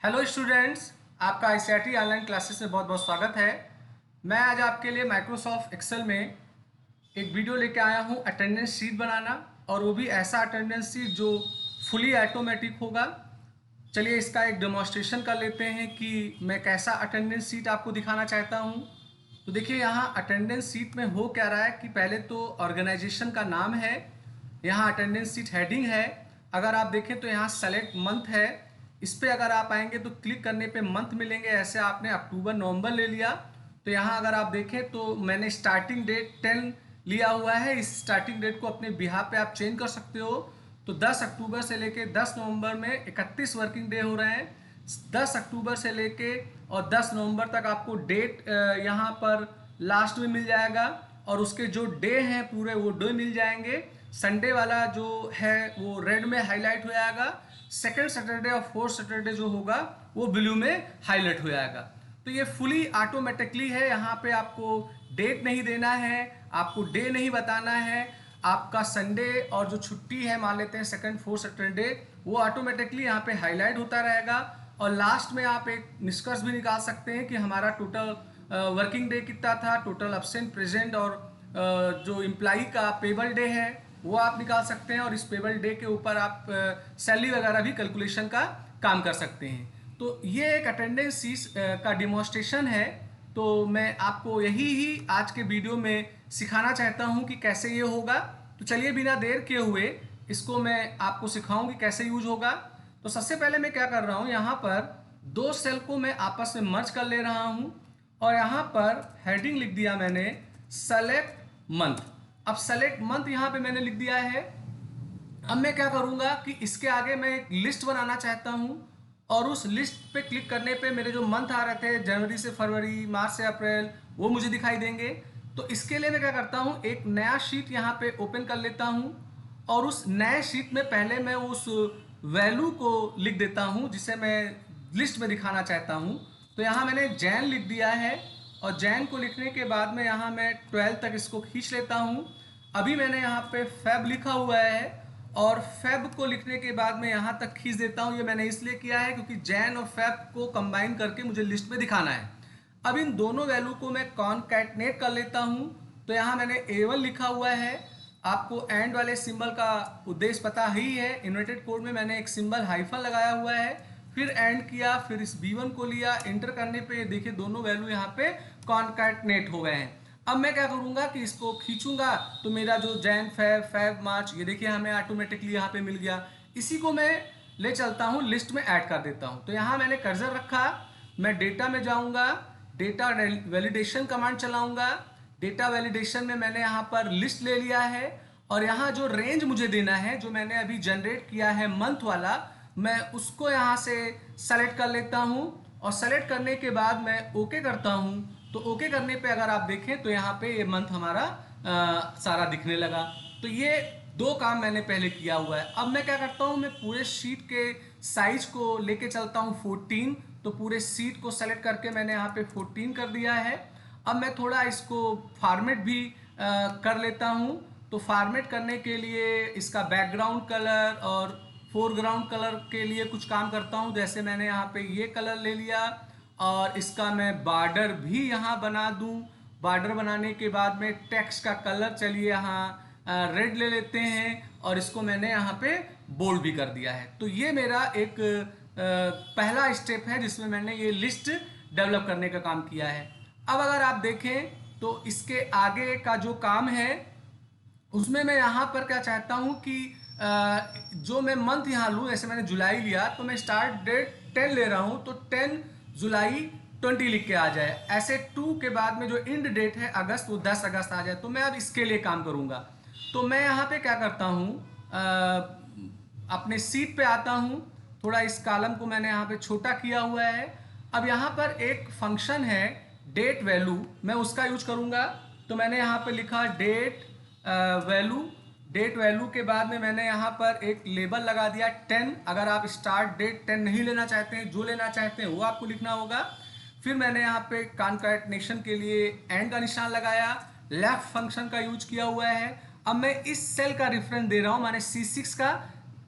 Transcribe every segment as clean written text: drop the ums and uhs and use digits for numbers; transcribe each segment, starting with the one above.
Hello students, आपका ICIT online classes में बहुत बहुत स्वागत है। मैं आज आपके लिए माइक्रोसॉफ्ट एक्सेल में एक वीडियो लेके आया हूँ अटेंडेंस शीट बनाना, और वो भी ऐसा अटेंडेंस शीट जो फुली ऑटोमेटिक होगा। चलिए इसका एक डेमोन्स्ट्रेशन कर लेते हैं कि मैं कैसा अटेंडेंस शीट आपको दिखाना चाहता हूँ। तो देखिए यहाँ अटेंडेंस शीट में हो क्या रहा है कि पहले तो ऑर्गेनाइजेशन का नाम है, यहाँ अटेंडेंस शीट हेडिंग है। अगर आप देखें तो यहाँ सेलेक्ट मंथ है, इस पर अगर आप आएंगे तो क्लिक करने पे मंथ मिलेंगे। ऐसे आपने अक्टूबर नवंबर ले लिया तो यहाँ अगर आप देखें तो मैंने स्टार्टिंग डेट 10 लिया हुआ है। इस स्टार्टिंग डेट को अपने बिहाफ पे आप चेंज कर सकते हो। तो 10 अक्टूबर से लेके 10 नवंबर में 31 वर्किंग डे हो रहे हैं। 10 अक्टूबर से लेके और 10 नवंबर तक आपको डेट यहाँ पर लास्ट में मिल जाएगा, और उसके जो डे हैं पूरे वो डे मिल जाएंगे। संडे वाला जो है वो रेड में हाईलाइट हो जाएगा, सेकेंड सैटरडे और फोर्थ सैटरडे जो होगा वो ब्लू में हाईलाइट हो जाएगा। तो ये फुली ऑटोमेटिकली है, यहाँ पे आपको डेट नहीं देना है, आपको डे नहीं बताना है। आपका संडे और जो छुट्टी है मान लेते हैं सेकंड फोर्थ सैटरडे, वो ऑटोमेटिकली यहाँ पे हाईलाइट होता रहेगा। और लास्ट में आप एक निष्कर्ष भी निकाल सकते हैं कि हमारा टोटल वर्किंग डे कितना था, टोटल एब्सेंट प्रेजेंट, और जो एम्प्लॉई का पेबल डे है वो आप निकाल सकते हैं। और इस पेबल डे के ऊपर आप सैलरी वगैरह भी कैलकुलेशन का काम कर सकते हैं। तो ये एक अटेंडेंस शीट का डिमॉन्स्ट्रेशन है। तो मैं आपको यही ही आज के वीडियो में सिखाना चाहता हूं कि कैसे ये होगा। तो चलिए बिना देर किए हुए इसको मैं आपको सिखाऊं कि कैसे यूज होगा। तो सबसे पहले मैं क्या कर रहा हूं, यहाँ पर दो सेल को मैं आपस में मर्ज कर ले रहा हूं, और यहाँ पर हेडिंग लिख दिया मैंने सेलेक्ट मंथ। अब सेलेक्ट मंथ यहाँ पे मैंने लिख दिया है। अब मैं क्या करूंगा कि इसके आगे मैं एक लिस्ट बनाना चाहता हूं, और उस लिस्ट पे क्लिक करने पे मेरे जो मंथ आ रहे थे जनवरी से फरवरी, मार्च से अप्रैल, वो मुझे दिखाई देंगे। तो इसके लिए मैं क्या करता हूं, एक नया शीट यहाँ पे ओपन कर लेता हूं, और उस नए शीट में पहले मैं उस वैल्यू को लिख देता हूं जिसे मैं लिस्ट में दिखाना चाहता हूं। तो यहाँ मैंने जैन लिख दिया है, और जैन को लिखने के बाद में यहाँ मैं 12 तक इसको खींच लेता हूँ। अभी मैंने यहाँ पे फेब लिखा हुआ है, और फेब को लिखने के बाद में यहाँ तक खींच देता हूँ। ये मैंने इसलिए किया है क्योंकि जैन और फेब को कंबाइन करके मुझे लिस्ट में दिखाना है। अब इन दोनों वैल्यू को मैं कॉन्कैटनेट कर लेता हूँ। तो यहाँ मैंने A1 लिखा हुआ है। आपको एंड वाले सिंबल का उद्देश्य पता ही है, इन्वर्टेड कोड में मैंने एक सिंबल हाइफन लगाया हुआ है, फिर एंड किया, फिर इस B1 को लिया, एंटर करने पे देखिए दोनों वैल्यू यहाँ पे कॉन्कैटनेट हो गए हैं। अब मैं क्या करूंगा कि इसको खींचूंगा तो मेरा जो जैन फेब फेब मार्च, ये देखिए हमें ऑटोमेटिकली यहाँ पे मिल गया। इसी को मैं ले चलता हूँ लिस्ट में ऐड कर देता हूँ। तो यहाँ मैंने कर्सर रखा, मैं डेटा में जाऊंगा, डेटा वैलिडेशन कमांड चलाऊंगा। डेटा वैलिडेशन में मैंने यहाँ पर लिस्ट ले लिया है, और यहाँ जो रेंज मुझे देना है जो मैंने अभी जनरेट किया है मंथ वाला, मैं उसको यहाँ से सेलेक्ट कर लेता हूँ। और सेलेक्ट करने के बाद मैं ओके करता हूँ। तो ओके करने पे अगर आप देखें तो यहाँ पे ये मंथ हमारा सारा दिखने लगा। तो ये दो काम मैंने पहले किया हुआ है। अब मैं क्या करता हूँ, मैं पूरे शीट के साइज को लेके चलता हूँ 14। तो पूरे शीट को सेलेक्ट करके मैंने यहाँ पे 14 कर दिया है। अब मैं थोड़ा इसको फॉर्मेट भी कर लेता हूँ। तो फॉर्मेट करने के लिए इसका बैकग्राउंड कलर और फोरग्राउंड कलर के लिए कुछ काम करता हूँ। जैसे मैंने यहाँ पे ये कलर ले लिया, और इसका मैं बॉर्डर भी यहाँ बना दूँ। बॉर्डर बनाने के बाद में टेक्स्ट का कलर चलिए यहाँ रेड ले लेते हैं, और इसको मैंने यहाँ पे बोल्ड भी कर दिया है। तो ये मेरा एक पहला स्टेप है जिसमें मैंने ये लिस्ट डेवलप करने का काम किया है। अब अगर आप देखें तो इसके आगे का जो काम है उसमें मैं यहाँ पर क्या चाहता हूँ कि जो मैं मंथ यहाँ लूँ, जैसे मैंने जुलाई लिया तो मैं स्टार्ट डेट 10 ले रहा हूँ, तो 10 जुलाई 20 लिख के आ जाए। ऐसे 2 के बाद में जो इंड डेट है अगस्त, वो 10 अगस्त आ जाए। तो मैं अब इसके लिए काम करूँगा। तो मैं यहाँ पे क्या करता हूँ, अपने सीट पे आता हूँ, थोड़ा इस कॉलम को मैंने यहाँ पे छोटा किया हुआ है। अब यहाँ पर एक फंक्शन है डेट वैल्यू, मैं उसका यूज करूँगा। तो मैंने यहाँ पे लिखा डेट वैल्यू। डेट वैल्यू के बाद में मैंने यहाँ पर एक लेबल लगा दिया 10। अगर आप स्टार्ट डेट 10 नहीं लेना चाहते हैं, जो लेना चाहते हैं वो आपको लिखना होगा। फिर मैंने यहाँ पे कॉन्कैटनेशन के लिए एंड का निशान लगाया, लेफ्ट फंक्शन का यूज किया हुआ है। अब मैं इस सेल का रेफरेंस दे रहा हूँ, माने C6 का,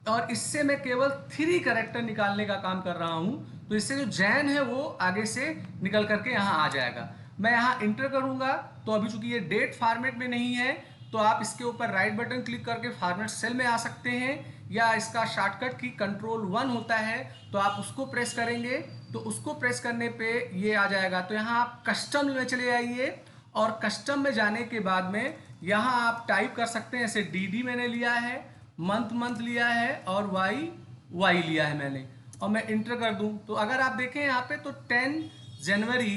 और इससे मैं केवल 3 कैरेक्टर निकालने का काम कर रहा हूँ। तो इससे जो जैन है वो आगे से निकल करके यहाँ आ जाएगा। मैं यहाँ इंटर करूँगा तो अभी चूंकि ये डेट फॉर्मेट में नहीं है तो आप इसके ऊपर राइट बटन क्लिक करके फॉर्मेट सेल में आ सकते हैं, या इसका शॉर्टकट की कंट्रोल 1 होता है तो आप उसको प्रेस करेंगे तो उसको प्रेस करने पे ये आ जाएगा। तो यहाँ आप कस्टम में चले आइए और कस्टम में जाने के बाद में यहाँ आप टाइप कर सकते हैं, जैसे डी मैंने लिया है, मंथ लिया है और वाई लिया है मैंने, और मैं इंटर कर दूं तो अगर आप देखें यहाँ पे तो 10 जनवरी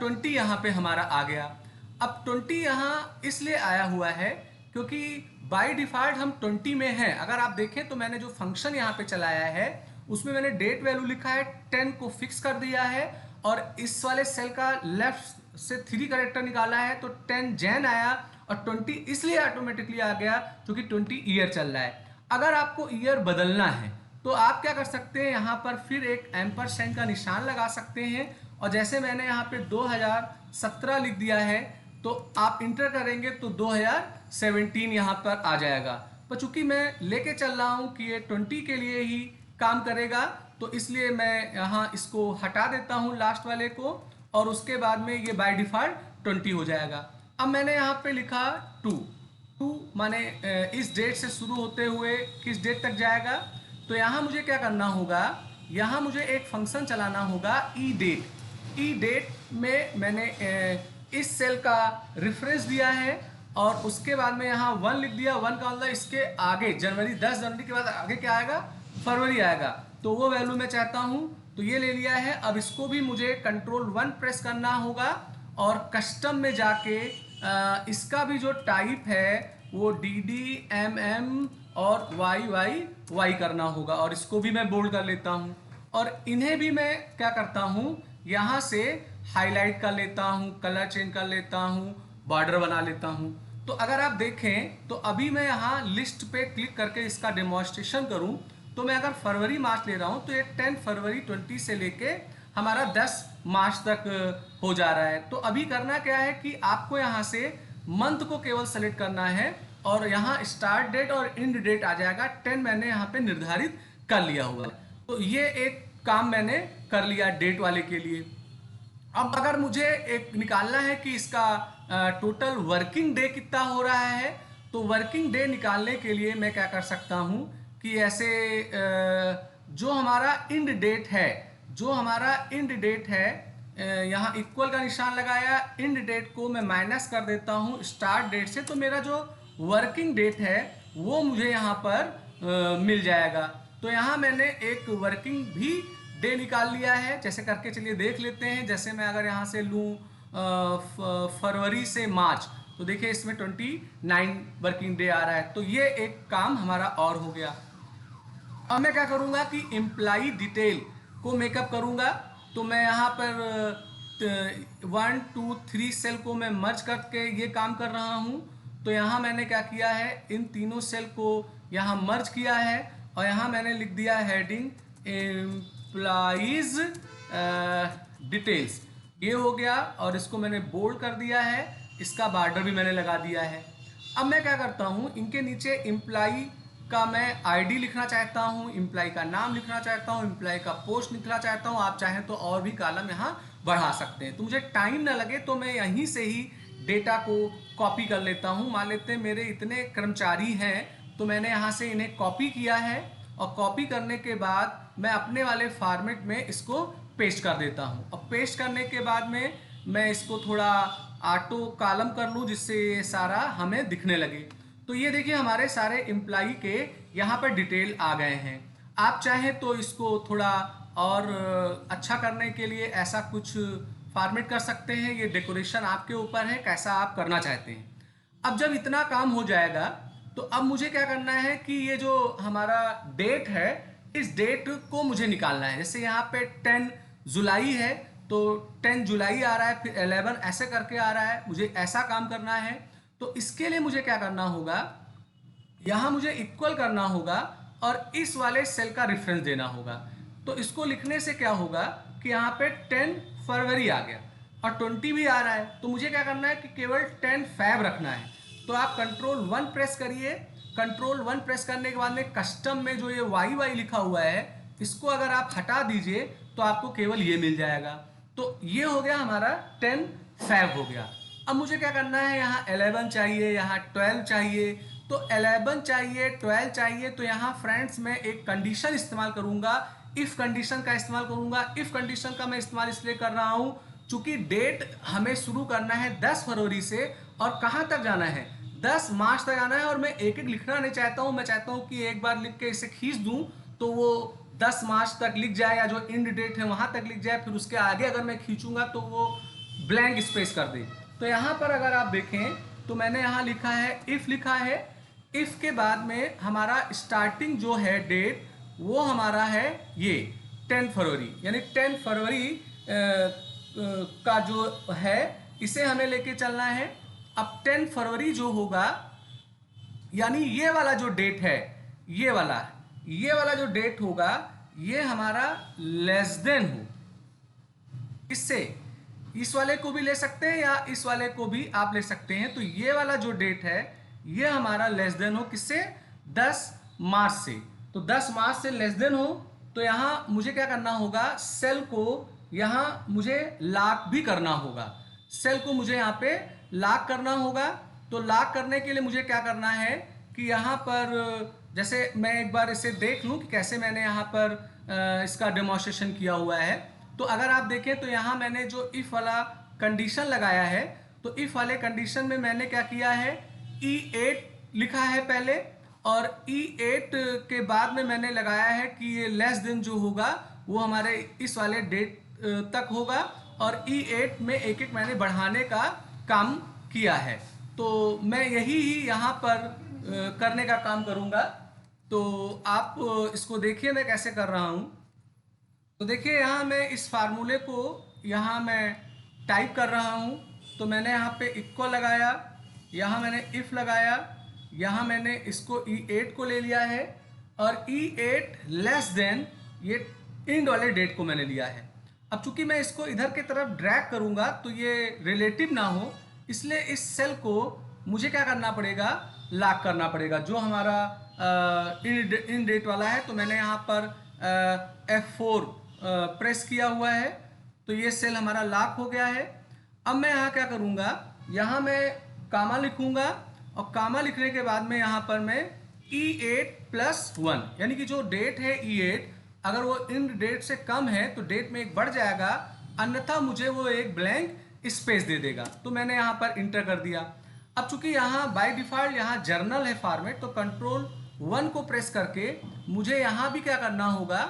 20 यहाँ पे हमारा आ गया। अब 20 यहाँ इसलिए आया हुआ है क्योंकि बाय डिफॉल्ट हम 20 में हैं। अगर आप देखें तो मैंने जो फंक्शन यहाँ पे चलाया है उसमें मैंने डेट वैल्यू लिखा है, 10 को फिक्स कर दिया है और इस वाले सेल का लेफ्ट से 3 कैरेक्टर निकाला है तो 10 जैन आया और 20 इसलिए ऑटोमेटिकली आ गया क्योंकि 20 ईयर चल रहा है। अगर आपको ईयर बदलना है तो आप क्या कर सकते हैं, यहाँ पर फिर एक एम्परसेंड का निशान लगा सकते हैं और जैसे मैंने यहाँ पे 2017 लिख दिया है तो आप इंटर करेंगे तो 2017 यहाँ पर आ जाएगा। पर चूंकि मैं लेके चल रहा हूँ कि ये 20 के लिए ही काम करेगा तो इसलिए मैं यहाँ इसको हटा देता हूँ लास्ट वाले को और उसके बाद में ये बाय डिफॉल्ट 20 हो जाएगा। अब मैंने यहाँ पे लिखा 2 माने इस डेट से शुरू होते हुए किस डेट तक जाएगा। तो यहाँ मुझे क्या करना होगा, यहाँ मुझे एक फंक्शन चलाना होगा ई डेट में मैंने इस सेल का रेफरेंस दिया है और उसके बाद में यहाँ 1 लिख दिया। 1 का मतलब इसके आगे जनवरी, 10 जनवरी के बाद आगे क्या आएगा, फरवरी आएगा, तो वो वैल्यू मैं चाहता हूँ तो ये ले लिया है। अब इसको भी मुझे कंट्रोल 1 प्रेस करना होगा और कस्टम में जाके इसका भी जो टाइप है वो DDMM और YY करना होगा और इसको भी मैं बोल्ड कर लेता हूँ और इन्हें भी मैं क्या करता हूँ, यहाँ से हाईलाइट कर लेता हूँ, कलर चेंज कर लेता हूँ, बॉर्डर बना लेता हूँ। तो अगर आप देखें तो अभी मैं यहाँ लिस्ट पे क्लिक करके इसका डेमोन्स्ट्रेशन करूँ तो मैं अगर फरवरी मार्च ले रहा हूँ तो ये 10 फरवरी 20 से लेके हमारा 10 मार्च तक हो जा रहा है। तो अभी करना क्या है कि आपको यहाँ से मंथ को केवल सेलेक्ट करना है और यहाँ स्टार्ट डेट और एंड डेट आ जाएगा। 10 मैंने यहाँ पे निर्धारित कर लिया हुआ है। तो ये एक काम मैंने कर लिया डेट वाले के लिए। अब अगर मुझे एक निकालना है कि इसका टोटल वर्किंग डे कितना हो रहा है तो वर्किंग डे निकालने के लिए मैं क्या कर सकता हूँ कि ऐसे जो हमारा इंड डेट है यहाँ इक्वल का निशान लगाया, इंड डेट को मैं माइनस कर देता हूँ स्टार्ट डेट से, तो मेरा जो वर्किंग डेट है वो मुझे यहाँ पर मिल जाएगा। तो यहाँ मैंने एक वर्किंग भी डे निकाल लिया है, जैसे करके चलिए देख लेते हैं। जैसे मैं अगर यहाँ से लूँ फरवरी से मार्च तो देखिए इसमें 29 वर्किंग डे आ रहा है। तो ये एक काम हमारा और हो गया। अब मैं क्या करूँगा कि एम्प्लॉई डिटेल को मेकअप करूँगा। तो मैं यहाँ पर 1 2 3 सेल को मैं मर्ज करके ये काम कर रहा हूँ। तो यहाँ मैंने क्या किया है, इन तीनों सेल को यहाँ मर्ज किया है और यहाँ मैंने लिख दिया हेडिंग एम्प्लॉइज डिटेल्स, ये हो गया और इसको मैंने बोल्ड कर दिया है, इसका बॉर्डर भी मैंने लगा दिया है। अब मैं क्या करता हूँ, इनके नीचे एम्प्लॉई का मैं आईडी लिखना चाहता हूँ, एम्प्लॉई का नाम लिखना चाहता हूँ, एम्प्लॉई का पोस्ट लिखना चाहता हूँ। आप चाहें तो और भी कॉलम यहाँ बढ़ा सकते हैं। तो मुझे टाइम ना लगे तो मैं यहीं से ही डेटा को कॉपी कर लेता हूँ। मान लेते हैं मेरे इतने कर्मचारी हैं तो मैंने यहाँ से इन्हें कॉपी किया है और कॉपी करने के बाद मैं अपने वाले फॉर्मेट में इसको पेस्ट कर देता हूँ। और पेस्ट करने के बाद में मैं इसको थोड़ा ऑटो कॉलम कर लूँ जिससे ये सारा हमें दिखने लगे। तो ये देखिए हमारे सारे एम्प्लॉई के यहाँ पर डिटेल आ गए हैं। आप चाहें तो इसको थोड़ा और अच्छा करने के लिए ऐसा कुछ फॉर्मेट कर सकते हैं। ये डेकोरेशन आपके ऊपर है, कैसा आप करना चाहते हैं। अब जब इतना काम हो जाएगा तो अब मुझे क्या करना है कि ये जो हमारा डेट है इस डेट को मुझे निकालना है। जैसे यहाँ पे 10 जुलाई है तो 10 जुलाई आ रहा है, फिर 11 ऐसे करके आ रहा है, मुझे ऐसा काम करना है। तो इसके लिए मुझे क्या करना होगा, यहाँ मुझे इक्वल करना होगा और इस वाले सेल का रेफरेंस देना होगा। तो इसको लिखने से क्या होगा कि यहाँ पे 10 फरवरी आ गया और 20 भी आ रहा है। तो मुझे क्या करना है कि केवल 10 फैब रखना है। तो आप कंट्रोल 1 प्रेस करिए। कंट्रोल 1 प्रेस करने के बाद में कस्टम में जो ये वाई लिखा हुआ है, इसको अगर आप हटा दीजिए तो आपको केवल ये मिल जाएगा। तो ये हो गया हमारा 10 फैब हो गया। अब मुझे क्या करना है, यहाँ 11 चाहिए, यहाँ 12 चाहिए। तो 11 चाहिए, 12 चाहिए, तो यहाँ फ्रेंड्स मैं एक कंडीशन इस्तेमाल करूंगा, इफ कंडीशन का इस्तेमाल करूंगा। इफ कंडीशन का मैं इस्तेमाल इसलिए कर रहा हूं चूंकि डेट हमें शुरू करना है 10 फरवरी से और कहां तक जाना है, 10 मार्च तक जाना है। और मैं एक एक लिखना नहीं चाहता हूं, मैं चाहता हूं कि एक बार लिख के इसे खींच दूं तो वो 10 मार्च तक लिख जाए, या जो इंड डेट है वहां तक लिख जाए, फिर उसके आगे अगर मैं खींचूंगा तो वो ब्लैंक स्पेस कर दे। तो यहाँ पर अगर आप देखें तो मैंने यहाँ लिखा है इफ लिखा है। इफ के बाद में हमारा स्टार्टिंग जो है डेट वो हमारा है ये 10 फरवरी, यानी 10 फरवरी का जो है इसे हमें लेके चलना है। अब 10 फरवरी जो होगा, यानी ये वाला जो डेट है, ये वाला जो डेट होगा, ये हमारा लेस देन हो इससे, इस वाले को भी ले सकते हैं या इस वाले को भी आप ले सकते हैं। तो ये वाला जो डेट है ये हमारा लेस देन हो किससे, 10 मार्च से। तो 10 मार्च से लेस देन हो, तो यहाँ मुझे क्या करना होगा, सेल को यहाँ मुझे लॉक भी करना होगा, सेल को मुझे यहाँ पे लॉक करना होगा। तो लॉक करने के लिए मुझे क्या करना है कि यहाँ पर जैसे मैं एक बार इसे देख लूँ कि कैसे मैंने यहाँ पर इसका डेमोन्स्ट्रेशन किया हुआ है। तो अगर आप देखें तो यहाँ मैंने जो इफ वाला कंडीशन लगाया है, तो इफ वाले कंडीशन में मैंने क्या किया है, E8 लिखा है पहले, और E8 के बाद में मैंने लगाया है कि ये लेस देन जो होगा वो हमारे इस वाले डेट तक होगा, और E8 में एक एक मैंने बढ़ाने का काम किया है। तो मैं यही ही यहाँ पर करने का काम करूँगा। तो आप इसको देखिए मैं कैसे कर रहा हूँ। तो देखिए यहाँ मैं इस फार्मूले को यहाँ मैं टाइप कर रहा हूँ। तो मैंने यहाँ पे इक्वल लगाया, यहाँ मैंने इफ लगाया, यहाँ मैंने इसको E8 को ले लिया है, और E8 लेस देन ये इंड वाले डेट को मैंने लिया है। अब चूंकि मैं इसको इधर की तरफ ड्रैग करूँगा तो ये रिलेटिव ना हो, इसलिए इस सेल को मुझे क्या करना पड़ेगा, लॉक करना पड़ेगा, जो हमारा इन डेट वाला है। तो मैंने यहाँ पर F4 प्रेस किया हुआ है, तो ये सेल हमारा लॉक हो गया है। अब मैं यहाँ क्या करूँगा, यहाँ मैं कामा लिखूँगा, और कामा लिखने के बाद में यहाँ पर मैं E8+1, यानी कि जो डेट है E8, अगर वो इन डेट से कम है तो डेट में एक बढ़ जाएगा, अन्यथा मुझे वो एक ब्लैंक स्पेस दे देगा। तो मैंने यहाँ पर इंटर कर दिया। अब चूंकि यहाँ बाय डिफॉल्ट यहाँ जर्नल है फॉर्मेट, तो कंट्रोल 1 को प्रेस करके मुझे यहाँ भी क्या करना होगा,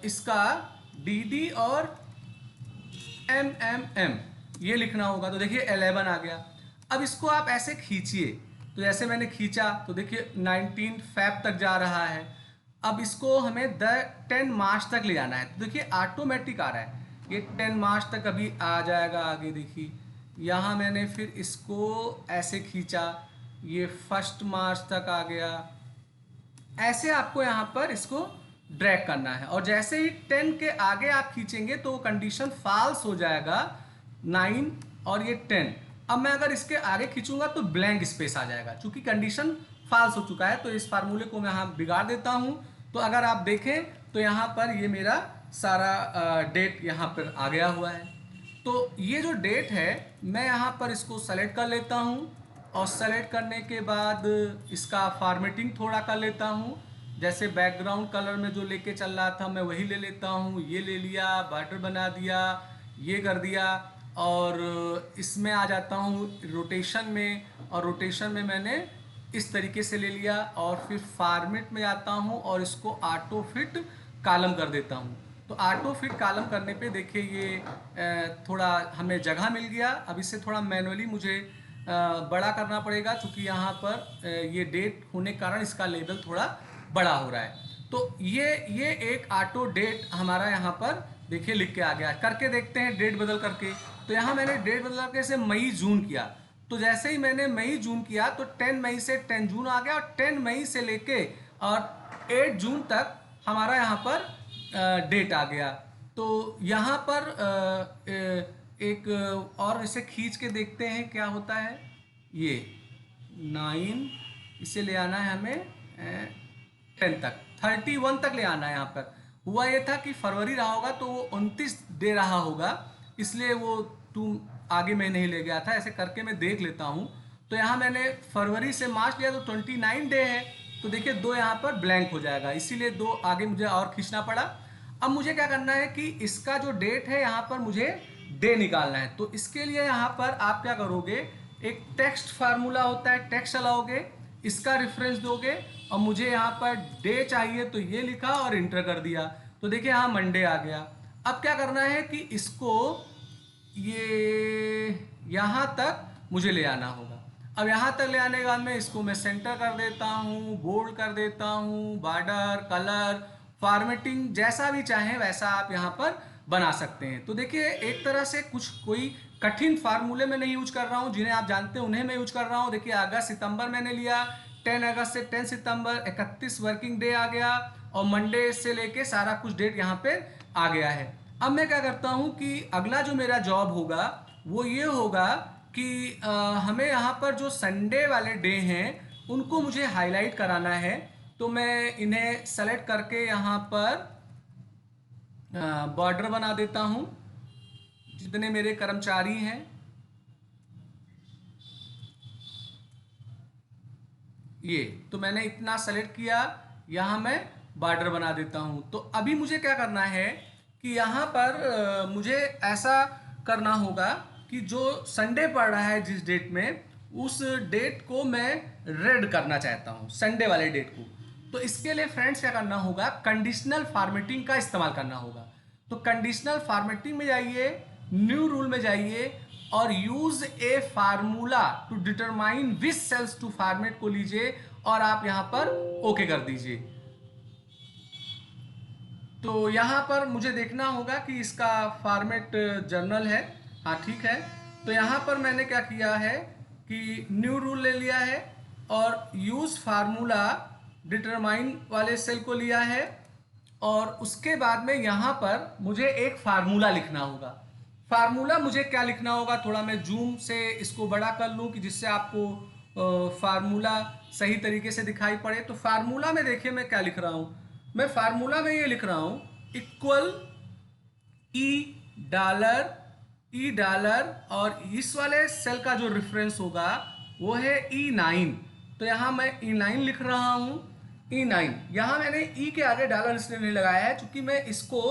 इसका DD और MMM ये लिखना होगा। तो देखिए 11 आ गया। अब इसको आप ऐसे खींचिए, तो जैसे मैंने खींचा तो देखिए 19 फैब तक जा रहा है। अब इसको हमें 10 मार्च तक ले जाना है। तो देखिए ऑटोमेटिक आ रहा है, ये 10 मार्च तक अभी आ जाएगा आगे। देखिए यहाँ मैंने फिर इसको ऐसे खींचा, ये 1 मार्च तक आ गया। ऐसे आपको यहाँ पर इसको ड्रैग करना है, और जैसे ही 10 के आगे आप खींचेंगे तो कंडीशन फॉल्स हो जाएगा, 9 और ये 10। अब मैं अगर इसके आगे खींचूंगा तो ब्लैंक स्पेस आ जाएगा, क्योंकि कंडीशन फॉल्स हो चुका है। तो इस फार्मूले को मैं यहाँ बिगाड़ देता हूँ। तो अगर आप देखें तो यहाँ पर ये मेरा सारा डेट यहाँ पर आ गया हुआ है। तो ये जो डेट है मैं यहाँ पर इसको सेलेक्ट कर लेता हूँ, और सेलेक्ट करने के बाद इसका फॉर्मेटिंग थोड़ा कर लेता हूँ। जैसे बैकग्राउंड कलर में जो लेके चल रहा था मैं वही ले लेता हूँ, ये ले लिया, बॉर्डर बना दिया, ये कर दिया, और इसमें आ जाता हूँ रोटेशन में, और रोटेशन में मैंने इस तरीके से ले लिया, और फिर फॉर्मेट में आता हूँ और इसको ऑटो फिट कॉलम कर देता हूँ। तो ऑटो फिट कॉलम करने पे देखिए ये थोड़ा हमें जगह मिल गया। अब इसे थोड़ा मैनुअली मुझे बड़ा करना पड़ेगा, क्योंकि यहाँ पर ये डेट होने के कारण इसका लेवल थोड़ा बड़ा हो रहा है। तो ये एक ऑटो डेट हमारा यहाँ पर देखिए लिख के आ गया। करके देखते हैं डेट बदल करके। तो यहाँ मैंने डेट बदल करके से मई जून किया। तो जैसे ही मैंने मई जून किया तो 10 मई से 10 जून आ गया, और 10 मई से लेके और 8 जून तक हमारा यहाँ पर डेट आ गया। तो यहाँ पर एक और इसे खींच के देखते हैं क्या होता है। ये 9, इसे ले आना है हमें 10 तक, 31 तक ले आना है। यहाँ पर हुआ ये था कि फरवरी रहा होगा तो वो 29 दे रहा होगा, इसलिए वो तुम आगे मैं नहीं ले गया था। ऐसे करके मैं देख लेता हूँ। तो यहाँ मैंने फरवरी से मार्च लिया तो 29 डे है, तो देखिए 2 यहाँ पर ब्लैंक हो जाएगा, इसीलिए 2 आगे मुझे और खींचना पड़ा। अब मुझे क्या करना है कि इसका जो डेट है यहाँ पर मुझे डे निकालना है। तो इसके लिए यहाँ पर आप क्या करोगे, एक टेक्स्ट फार्मूला होता है, टेक्स्ट चलाओगे, इसका रेफरेंस दोगे और मुझे यहाँ पर डे चाहिए तो ये लिखा और इंटर कर दिया। तो देखिए यहाँ मंडे आ गया। अब क्या करना है कि इसको ये यहाँ तक मुझे ले आना होगा। अब यहाँ तक ले आने के बाद में इसको मैं सेंटर कर देता हूँ, बोल्ड कर देता हूँ, बॉर्डर, कलर, फॉर्मेटिंग जैसा भी चाहें वैसा आप यहाँ पर बना सकते हैं। तो देखिए एक तरह से कोई कठिन फार्मूले में नहीं यूज कर रहा हूँ, जिन्हें आप जानते हैं उन्हें मैं यूज कर रहा हूँ। देखिए अगस्त सितंबर मैंने लिया, 10 अगस्त से 10 सितंबर 31 वर्किंग डे आ गया और मंडे से लेके सारा कुछ डेट यहाँ पे आ गया है। अब मैं क्या करता हूँ कि अगला जो मेरा जॉब होगा वो ये होगा कि हमें यहाँ पर जो संडे वाले डे हैं उनको मुझे हाईलाइट कराना है। तो मैं इन्हें सेलेक्ट करके यहाँ पर बॉर्डर बना देता हूँ, जितने मेरे कर्मचारी हैं। ये तो मैंने इतना सेलेक्ट किया, यहाँ मैं बॉर्डर बना देता हूँ। तो अभी मुझे क्या करना है कि यहाँ पर मुझे ऐसा करना होगा कि जो संडे पड़ रहा है जिस डेट में, उस डेट को मैं रेड करना चाहता हूँ, संडे वाले डेट को। तो इसके लिए फ्रेंड्स क्या करना होगा, कंडीशनल फॉर्मेटिंग का इस्तेमाल करना होगा। तो कंडीशनल फॉर्मेटिंग में जाइए, न्यू रूल में जाइए और use a formula to determine which cells to format को लीजिए और आप यहां पर ओके कर दीजिए। तो यहां पर मुझे देखना होगा कि इसका फॉर्मेट जर्नल है, हाँ ठीक है। तो यहां पर मैंने क्या किया है कि न्यू रूल ले लिया है और यूज फार्मूला डिटरमाइन वाले सेल को लिया है और उसके बाद में यहाँ पर मुझे एक फार्मूला लिखना होगा। फार्मूला मुझे क्या लिखना होगा, थोड़ा मैं जूम से इसको बड़ा कर लूँ कि जिससे आपको फार्मूला सही तरीके से दिखाई पड़े। तो फार्मूला में देखिए मैं क्या लिख रहा हूँ, मैं फार्मूला में ये लिख रहा हूँ इक्वल ई डॉलर और इस वाले सेल का जो रेफरेंस होगा वो है E9। तो यहाँ मैं E9 लिख रहा हूँ। E9 यहाँ मैंने ई के आगे डॉलर इसलिए नहीं लगाया है क्योंकि मैं इसको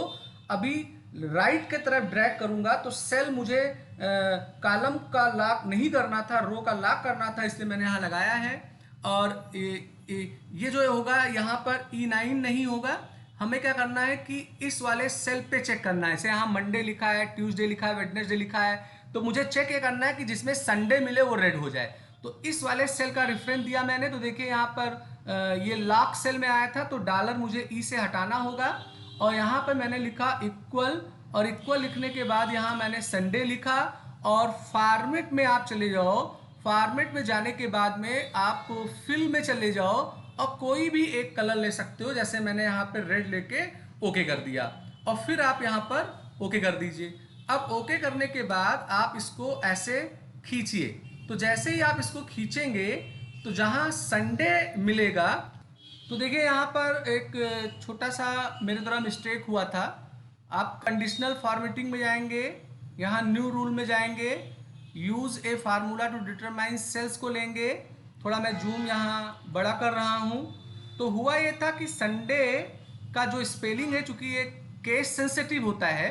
अभी राइट के तरफ ड्रैग करूंगा तो सेल मुझे कॉलम का लॉक नहीं करना था, रो का लॉक करना था, इसलिए मैंने यहाँ लगाया है। और ये जो होगा यहाँ पर E9 नहीं होगा, हमें क्या करना है कि इस वाले सेल पे चेक करना है। जैसे यहाँ मंडे लिखा है, ट्यूसडे लिखा है, वेडनेसडे लिखा है, तो मुझे चेक ये करना है कि जिसमें संडे मिले वो रेड हो जाए। तो इस वाले सेल का रेफरेंस दिया मैंने, तो देखिए यहाँ पर ये लॉक सेल में आया था तो डॉलर मुझे ई से हटाना होगा और यहाँ पर मैंने लिखा इक्वल, और इक्वल लिखने के बाद यहाँ मैंने संडे लिखा और फॉर्मेट में आप चले जाओ। फॉर्मेट में जाने के बाद में आप फिल में चले जाओ और कोई भी एक कलर ले सकते हो, जैसे मैंने यहाँ पे रेड लेके ओके कर दिया और फिर आप यहाँ पर ओके कर दीजिए। अब ओके करने के बाद आप इसको ऐसे खींचिए। तो जैसे ही आप इसको खींचेंगे तो जहाँ संडे मिलेगा, तो देखिए यहाँ पर एक छोटा सा मेरे द्वारा मिस्टेक हुआ था। आप कंडीशनल फॉर्मेटिंग में जाएंगे, यहाँ न्यू रूल में जाएंगे, use a formula to determine cells को लेंगे। थोड़ा मैं जूम यहाँ बड़ा कर रहा हूँ। तो हुआ ये था कि संडे का जो स्पेलिंग है, चूंकि ये केस सेंसिटिव होता है,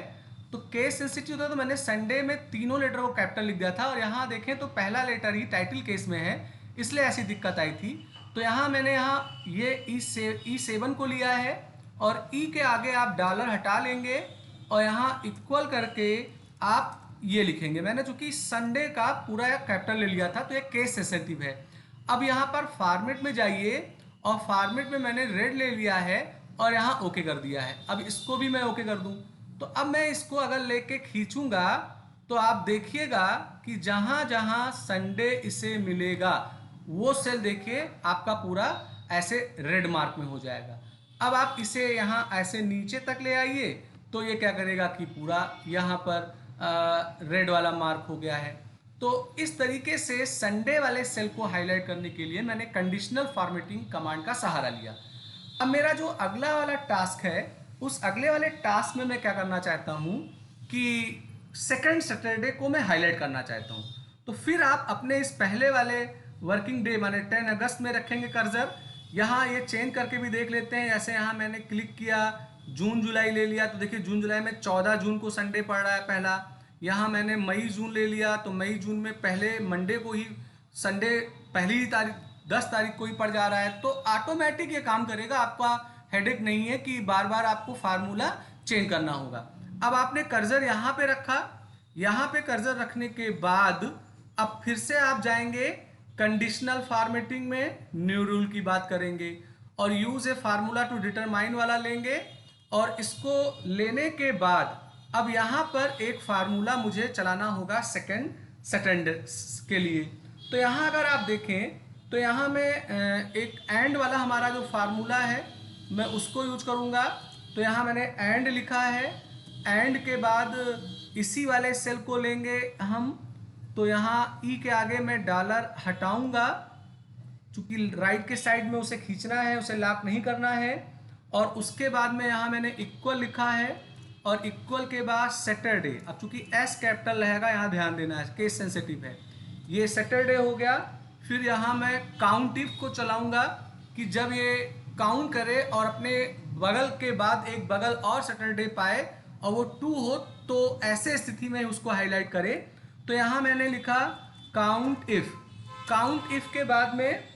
तो केस सेंसिटिव होता है, तो मैंने संडे में तीनों लेटर को कैपिटल लिख दिया था और यहाँ देखें तो पहला लेटर ही टाइटल केस में है, इसलिए ऐसी दिक्कत आई थी। तो यहाँ मैंने यहाँ ये E7 को लिया है और ई के आगे आप डॉलर हटा लेंगे और यहाँ इक्वल करके आप ये लिखेंगे। मैंने चूंकि संडे का पूरा कैपिटल ले लिया था तो ये केस सेंसिटिव है। अब यहाँ पर फॉर्मेट में जाइए और फॉर्मेट में मैंने रेड ले लिया है और यहाँ ओके कर दिया है। अब इसको भी मैं ओके कर दूँ। तो अब मैं इसको अगर लेके खींचूंगा तो आप देखिएगा कि जहाँ जहाँ संडे इसे मिलेगा वो सेल देखिए आपका पूरा ऐसे रेड मार्क में हो जाएगा। अब आप इसे यहाँ ऐसे नीचे तक ले आइए तो ये क्या करेगा कि पूरा यहाँ पर रेड वाला मार्क हो गया है। तो इस तरीके से संडे वाले सेल को हाईलाइट करने के लिए मैंने कंडीशनल फॉर्मेटिंग कमांड का सहारा लिया। अब मेरा जो अगला वाला टास्क है, उस अगले वाले टास्क में मैं क्या करना चाहता हूँ कि सेकंड सैटरडे को मैं हाईलाइट करना चाहता हूँ। तो फिर आप अपने इस पहले वाले वर्किंग डे माने 10 अगस्त में रखेंगे कर्सर। यहाँ ये चेंज करके भी देख लेते हैं। जैसे यहाँ मैंने क्लिक किया, जून जुलाई ले लिया, तो देखिए जून जुलाई में 14 जून को संडे पड़ रहा है पहला। यहाँ मैंने मई जून ले लिया, तो मई जून में पहले मंडे को ही संडे पहली तारीख 10 तारीख को ही पड़ जा रहा है। तो ऑटोमेटिक ये काम करेगा, आपका हेडेक नहीं है कि बार बार आपको फार्मूला चेंज करना होगा। अब आपने कर्सर यहाँ पे रखा, यहाँ पे कर्सर रखने के बाद अब फिर से आप जाएंगे कंडीशनल फॉर्मेटिंग में, न्यू रूल की बात करेंगे और use a formula to determine वाला लेंगे। और इसको लेने के बाद अब यहाँ पर एक फार्मूला मुझे चलाना होगा सेकंड सैटरडे के लिए। तो यहाँ अगर आप देखें तो यहाँ में एक एंड वाला हमारा जो फार्मूला है मैं उसको यूज करूँगा। तो यहाँ मैंने एंड लिखा है, एंड के बाद इसी वाले सेल को लेंगे हम। तो यहाँ ई के आगे मैं डॉलर हटाऊंगा, चूंकि राइट के साइड में उसे खींचना है, उसे लॉक नहीं करना है। और उसके बाद में यहाँ मैंने इक्वल लिखा है और इक्वल के बाद सैटरडे। अब चूंकि एस कैपिटल रहेगा, यहाँ ध्यान देना है, केस सेंसिटिव है। ये सैटरडे हो गया। फिर यहाँ मैं काउंट इफ को चलाऊंगा कि जब ये काउंट करे और अपने बगल के बाद एक बगल और सैटरडे पाए और वो 2 हो, तो ऐसे स्थिति में उसको हाईलाइट करे। तो यहाँ मैंने लिखा काउंट इफ। काउंट इफ के बाद में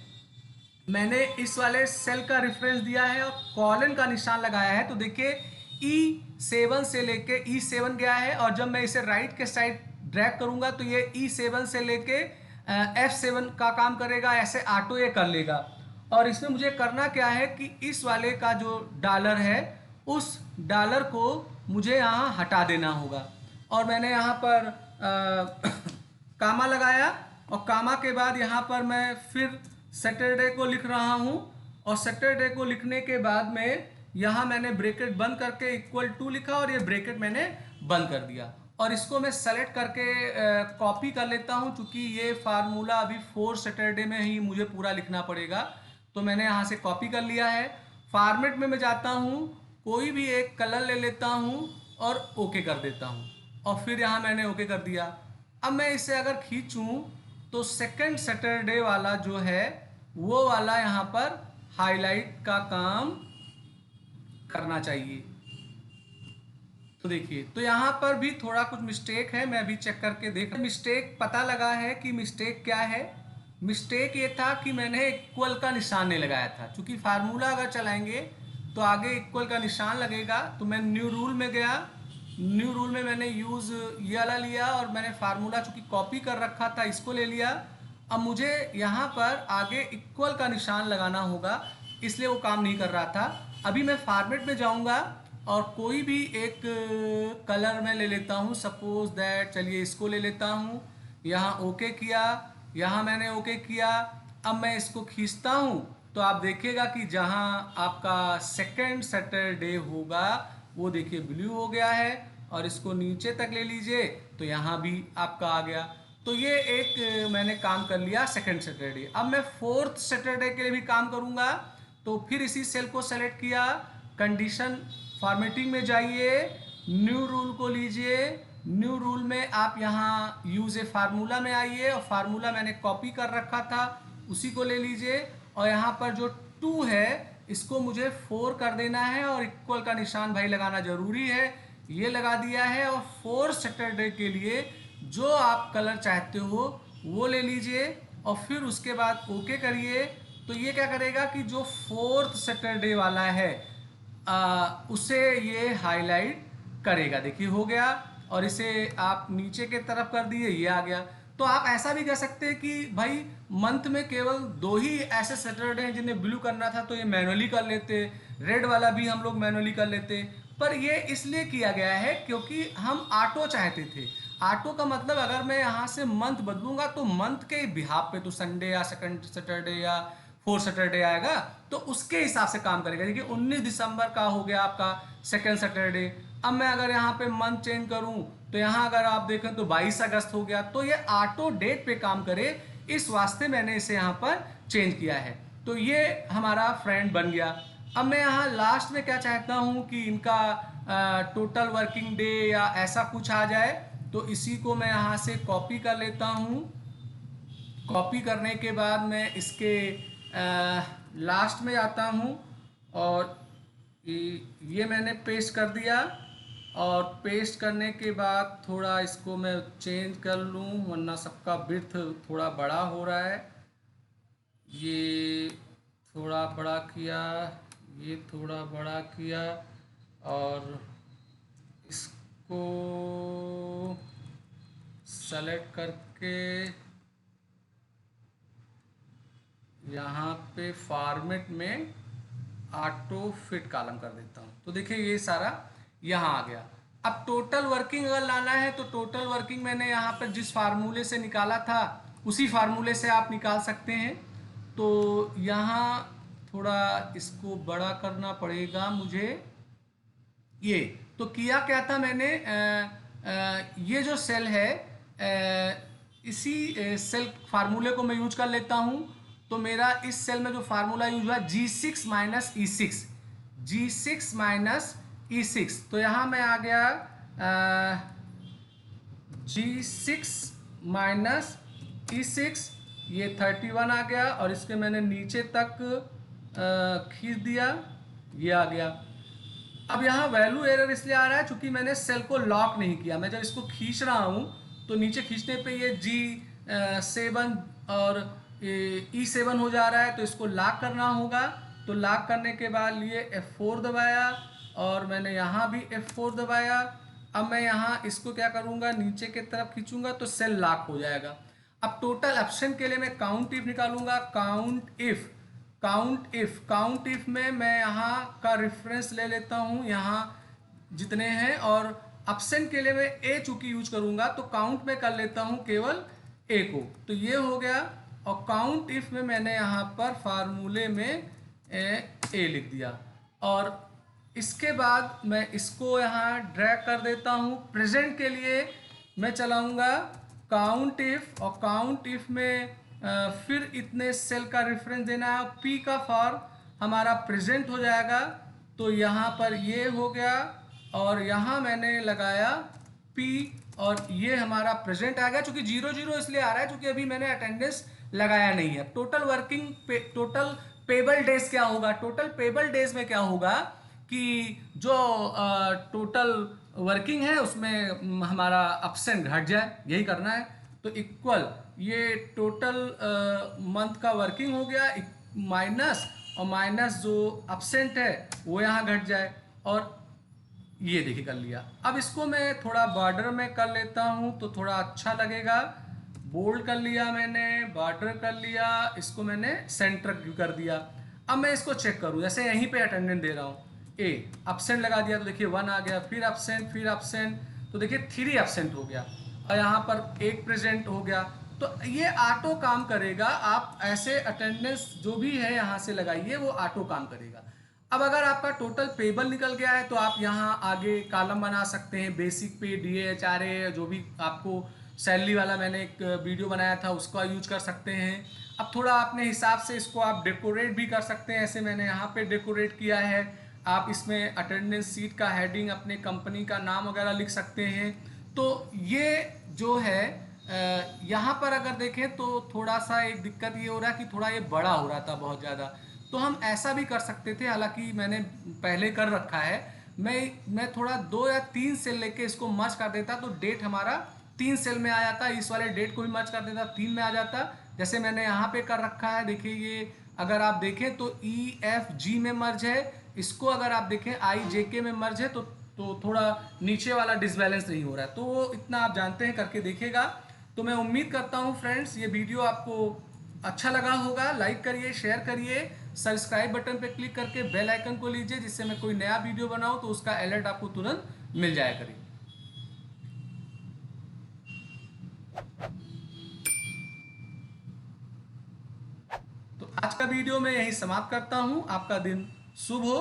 मैंने इस वाले सेल का रेफरेंस दिया है और कॉलन का निशान लगाया है। तो देखिए E7 से लेके E7 गया है और जब मैं इसे राइट के साइड ड्रैग करूंगा तो ये E7 से लेके F7 का काम करेगा, ऐसे ऑटो ये कर लेगा। और इसमें मुझे करना क्या है कि इस वाले का जो डॉलर है उस डॉलर को मुझे यहाँ हटा देना होगा। और मैंने यहाँ पर कामा लगाया और कामा के बाद यहाँ पर मैं फिर सैटरडे को लिख रहा हूँ और सैटरडे को लिखने के बाद में यहाँ मैंने ब्रैकेट बंद करके इक्वल टू लिखा और ये ब्रैकेट मैंने बंद कर दिया। और इसको मैं सेलेक्ट करके कॉपी कर लेता हूँ, क्योंकि ये फार्मूला अभी 4 सैटरडे में ही मुझे पूरा लिखना पड़ेगा। तो मैंने यहाँ से कॉपी कर लिया है। फॉर्मेट में मैं जाता हूँ, कोई भी एक कलर ले लेता हूँ और ओके कर देता हूँ और फिर यहाँ मैंने ओके कर दिया। अब मैं इसे अगर खींचूँ तो सेकंड सैटरडे वाला जो है वो वाला यहाँ पर हाईलाइट का काम करना चाहिए। तो देखिए, तो यहाँ पर भी थोड़ा कुछ मिस्टेक है, मैं अभी चेक करके देख। मिस्टेक पता लगा है कि मिस्टेक क्या है। मिस्टेक ये था कि मैंने इक्वल का निशान नहीं लगाया था। चूंकि फार्मूला अगर चलाएंगे तो आगे इक्वल का निशान लगेगा। तो मैं न्यू रूल में गया, न्यू रूल में मैंने यूज़ ये वाला लिया और मैंने फार्मूला चूंकि कॉपी कर रखा था इसको ले लिया। अब मुझे यहाँ पर आगे इक्वल का निशान लगाना होगा, इसलिए वो काम नहीं कर रहा था। अभी मैं फॉर्मेट में जाऊँगा और कोई भी एक कलर में ले लेता हूँ, सपोज दैट चलिए इसको ले लेता हूँ। यहाँ ओके किया, यहाँ मैंने ओके किया। अब मैं इसको खींचता हूँ तो आप देखिएगा कि जहाँ आपका सेकंड सैटरडे होगा वो देखिए ब्लू हो गया है और इसको नीचे तक ले लीजिए तो यहाँ भी आपका आ गया। तो ये एक मैंने काम कर लिया सेकंड सैटरडे। अब मैं फोर्थ सैटरडे के लिए भी काम करूँगा। तो फिर इसी सेल को सेलेक्ट किया, कंडीशन फॉर्मेटिंग में जाइए, न्यू रूल को लीजिए। न्यू रूल में आप यहाँ यूज ए फार्मूला में आइए और फार्मूला मैंने कॉपी कर रखा था उसी को ले लीजिए और यहाँ पर जो 2 है इसको मुझे 4 कर देना है और इक्वल का निशान भाई लगाना जरूरी है, ये लगा दिया है। और 4 सैटरडे के लिए जो आप कलर चाहते हो वो ले लीजिए और फिर उसके बाद ओके करिए। तो ये क्या करेगा कि जो 4th सैटरडे वाला है उसे ये हाईलाइट करेगा। देखिए हो गया और इसे आप नीचे के तरफ कर दिए, ये आ गया। तो आप ऐसा भी कह सकते हैं कि भाई मंथ में केवल 2 ही ऐसे सैटरडे हैं जिन्हें ब्लू करना था तो ये मैनुअली कर लेते, रेड वाला भी हम लोग मैनुअली कर लेते। पर ये इसलिए किया गया है क्योंकि हम ऑटो चाहते थे। ऑटो का मतलब अगर मैं यहाँ से मंथ बदलूंगा तो मंथ के बिहाफ पे तो संडे या सेकंड सैटरडे या 4 सैटरडे आएगा तो उसके हिसाब से काम करेगा। देखिए 19 दिसंबर का हो गया आपका सेकंड सैटरडे। अब मैं अगर यहाँ पे मंथ चेंज करूँ तो यहाँ अगर आप देखें तो 22 अगस्त हो गया। तो ये ऑटो डेट पे काम करे, इस वास्ते मैंने इसे यहाँ पर चेंज किया है। तो ये हमारा फ्रेंड बन गया। अब मैं यहाँ लास्ट में क्या चाहता हूँ कि इनका टोटल वर्किंग डे या ऐसा कुछ आ जाए, तो इसी को मैं यहाँ से कॉपी कर लेता हूँ। कॉपी करने के बाद मैं इसके लास्ट में जाता हूँ और ये मैंने पेस्ट कर दिया। और पेस्ट करने के बाद थोड़ा इसको मैं चेंज कर लूँ, वरना सबका विड्थ थोड़ा बड़ा हो रहा है। ये थोड़ा बड़ा किया, ये थोड़ा बड़ा किया, और इसको सेलेक्ट करके यहाँ पे फॉर्मेट में ऑटो फिट कॉलम कर देता हूँ। तो देखिए ये सारा यहाँ आ गया। अब टोटल वर्किंग अगर लाना है तो टोटल वर्किंग मैंने यहाँ पर जिस फार्मूले से निकाला था उसी फार्मूले से आप निकाल सकते हैं। तो यहाँ थोड़ा इसको बड़ा करना पड़ेगा मुझे। ये तो किया क्या था मैंने, ये जो सेल है इसी सेल फार्मूले को मैं यूज कर लेता हूँ। तो मेरा इस सेल में जो फार्मूला यूज हुआ G6 minus E6, G6 minus E6। तो यहाँ मैं आ गया G6 माइनस E6, ये 31 आ गया, और इसके मैंने नीचे तक खींच दिया, ये आ गया। अब यहाँ वैल्यू एरर इसलिए आ रहा है क्योंकि मैंने सेल को लॉक नहीं किया। मैं जब इसको खींच रहा हूँ तो नीचे खींचने पे ये G7 और E7 हो जा रहा है, तो इसको लॉक करना होगा। तो लॉक करने के बाद लिए F4 दबाया और मैंने यहाँ भी F4 दबाया। अब मैं यहाँ इसको क्या करूँगा, नीचे की तरफ खींचूंगा तो सेल लॉक हो जाएगा। अब टोटल ऑप्शन के लिए मैं काउंट इफ निकालूंगा। काउंट इफ में मैं यहाँ का रेफरेंस ले लेता हूँ, यहाँ जितने हैं, और ऑप्शन के लिए मैं ए चूंकि यूज करूंगा तो काउंट में कर लेता हूँ केवल ए को। तो ये हो गया। और काउंट इफ में मैंने यहाँ पर फार्मूले में ए लिख दिया, और इसके बाद मैं इसको यहाँ ड्रैग कर देता हूँ। प्रेजेंट के लिए मैं चलाऊंगा काउंट इफ, और काउंट इफ में फिर इतने सेल का रेफरेंस देना है। पी का फॉर हमारा प्रेजेंट हो जाएगा, तो यहाँ पर ये हो गया, और यहाँ मैंने लगाया पी, और ये हमारा प्रेजेंट आ गया। चूंकि 00 इसलिए आ रहा है क्योंकि अभी मैंने अटेंडेंस लगाया नहीं है। टोटल पेबल डेज क्या होगा, टोटल पेबल डेज में क्या होगा कि जो टोटल वर्किंग है उसमें हमारा अपसेंट घट जाए, यही करना है। तो इक्वल ये टोटल मंथ का वर्किंग हो गया माइनस, और माइनस जो अपसेंट है वो यहाँ घट जाए, और ये देखिए कर लिया। अब इसको मैं थोड़ा बॉर्डर में कर लेता हूँ तो थोड़ा अच्छा लगेगा। बोल्ड कर लिया मैंने, बॉर्डर कर लिया, इसको मैंने सेंटर कर दिया। अब मैं इसको चेक करूँ, जैसे यहीं पे अटेंडेंस दे रहा हूँ, ए अपसेंट लगा दिया तो देखिए 1 आ गया, फिर अपसेंट, तो देखिए 3 अपसेंट हो गया, और यहाँ पर 1 प्रेजेंट हो गया। तो ये ऑटो काम करेगा। आप ऐसे अटेंडेंस जो भी है यहाँ से लगाइए, वो ऑटो काम करेगा। अब अगर आपका टोटल पेबल निकल गया है तो आप यहाँ आगे कॉलम बना सकते हैं, बेसिक पे, DA HRA, जो भी आपको सैलरी वाला मैंने एक वीडियो बनाया था उसका यूज कर सकते हैं। अब थोड़ा अपने हिसाब से इसको आप डेकोरेट भी कर सकते हैं, ऐसे मैंने यहाँ पे डेकोरेट किया है। आप इसमें अटेंडेंस सीट का हेडिंग, अपने कंपनी का नाम वगैरह लिख सकते हैं। तो ये जो है यहाँ पर अगर देखें तो थोड़ा सा एक दिक्कत ये हो रहा है कि थोड़ा ये बड़ा हो रहा था बहुत ज़्यादा। तो हम ऐसा भी कर सकते थे, हालांकि मैंने पहले कर रखा है। मैं थोड़ा 2 या 3 सेल लेके इसको मर्ज कर देता तो डेट हमारा 3 सेल में आ जाता, इस वाले डेट को भी मर्ज कर देता 3 में आ जाता, जैसे मैंने यहाँ पे कर रखा है। देखिए ये अगर आप देखें तो EFG में मर्ज है, इसको अगर आप देखें IJK में मर्ज है, तो थोड़ा नीचे वाला डिसबैलेंस नहीं हो रहा है। तो वो इतना आप जानते हैं, करके देखिएगा। तो मैं उम्मीद करता हूँ फ्रेंड्स ये वीडियो आपको अच्छा लगा होगा। लाइक करिए, शेयर करिए, सब्सक्राइब बटन पे क्लिक करके बेल आइकन को लीजिए, जिससे मैं कोई नया वीडियो बनाऊं तो उसका अलर्ट आपको तुरंत मिल जाया करे। तो आज का वीडियो मैं यहीं समाप्त करता हूं। आपका दिन शुभ हो।